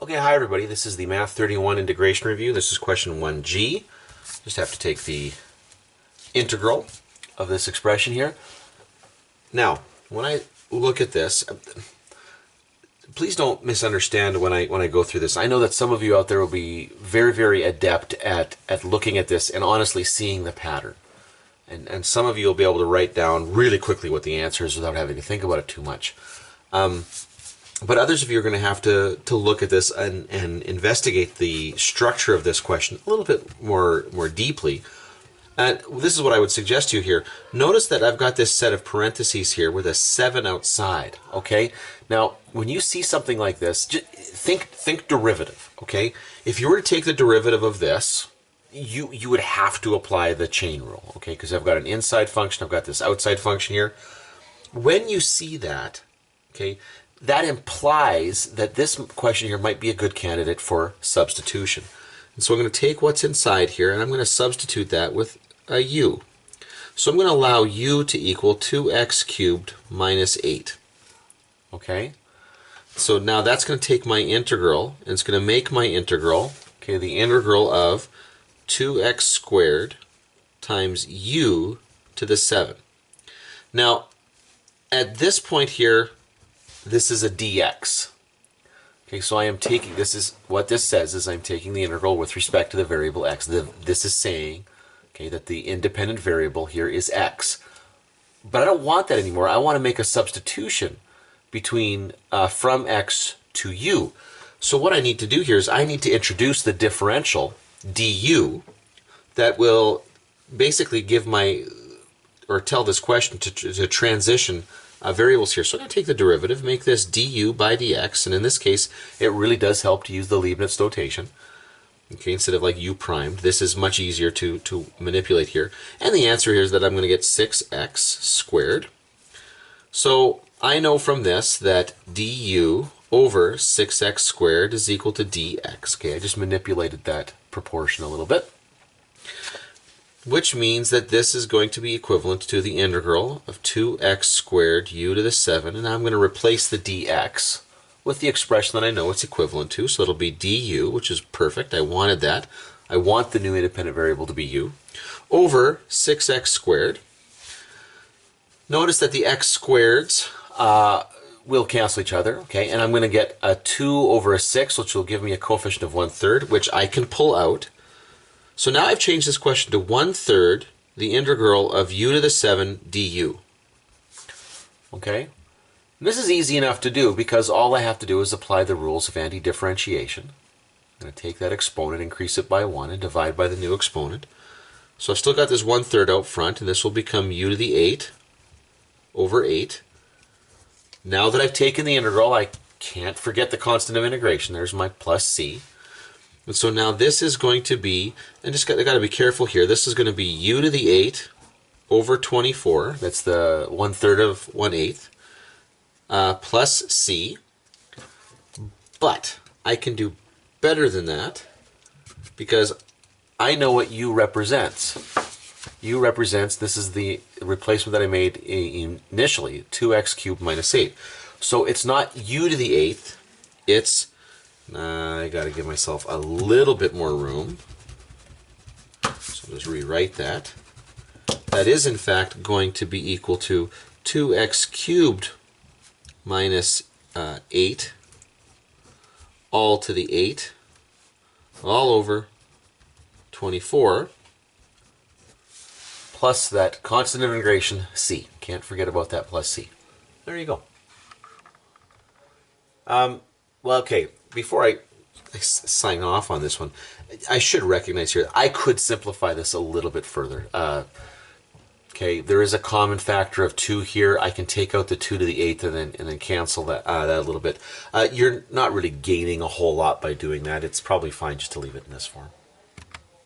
Okay, hi everybody. This is the Math 31 integration review. This is question 1G. Just have to take the integral of this expression here. Now, when I look at this, please don't misunderstand when I go through this. I know that some of you out there will be very, very adept at looking at this and honestly seeing the pattern. And some of you will be able to write down really quickly what the answer is without having to think about it too much. But others of you are going to have to look at this and investigate the structure of this question a little bit more deeply. And this is what I would suggest to you here. Notice that I've got this set of parentheses here with a 7 outside, okay? Now, when you see something like this, just think derivative, okay? If you were to take the derivative of this, you would have to apply the chain rule, okay? Because I've got an inside function, I've got this outside function here. When you see that, okay, that implies that this question here might be a good candidate for substitution. And so I'm going to take what's inside here and I'm going to substitute that with a u. So I'm going to allow u to equal 2x cubed minus 8. Okay? So now that's going to take my integral and it's going to make my integral, okay, the integral of 2x squared times u to the 7. Now, at this point here, this is a dx. Okay, so I am taking, this is, what this says is I'm taking the integral with respect to the variable x. This is saying, okay, that the independent variable here is x. But I don't want that anymore. I want to make a substitution between from x to u. So what I need to do here is I need to introduce the differential du that will basically give my, or tell this question to transition variables here. So I'm going to take the derivative, make this du by dx, and in this case, it really does help to use the Leibniz notation. Okay, instead of like u primed, this is much easier to manipulate here. And the answer here is that I'm going to get 6x squared. So I know from this that du over 6x squared is equal to dx. Okay, I just manipulated that proportion a little bit, which means that this is going to be equivalent to the integral of 2x squared u to the 7, and I'm going to replace the dx with the expression that I know it's equivalent to, so it'll be du, which is perfect. I wanted that. I want the new independent variable to be u, over 6x squared. Notice that the x squareds will cancel each other, okay, and I'm going to get a 2 over a 6, which will give me a coefficient of 1/3, which I can pull out. So now I've changed this question to 1/3 the integral of u to the 7 du. Okay? This is easy enough to do because all I have to do is apply the rules of anti-differentiation. I'm going to take that exponent, increase it by 1, and divide by the new exponent. So I've still got this 1/3 out front, and this will become u to the 8 over 8. Now that I've taken the integral, I can't forget the constant of integration. There's my plus c. And so now this is going to be, and just got to be careful here, this is going to be u to the 8 over 24, that's the 1/3 of 1/8, plus c. But I can do better than that because I know what u represents. U represents, this is the replacement that I made initially, 2x cubed minus 8. So it's not u to the 8th, it's I got to give myself a little bit more room. So I'll just rewrite that. That is, in fact, going to be equal to 2x cubed minus 8, all to the 8, all over 24, plus that constant of integration, c. Can't forget about that plus c. There you go. Well, okay. Before I sign off on this one, I should recognize here, I could simplify this a little bit further. Okay, there is a common factor of 2 here. I can take out the 2 to the 8th and then cancel that a little bit. You're not really gaining a whole lot by doing that. It's probably fine just to leave it in this form.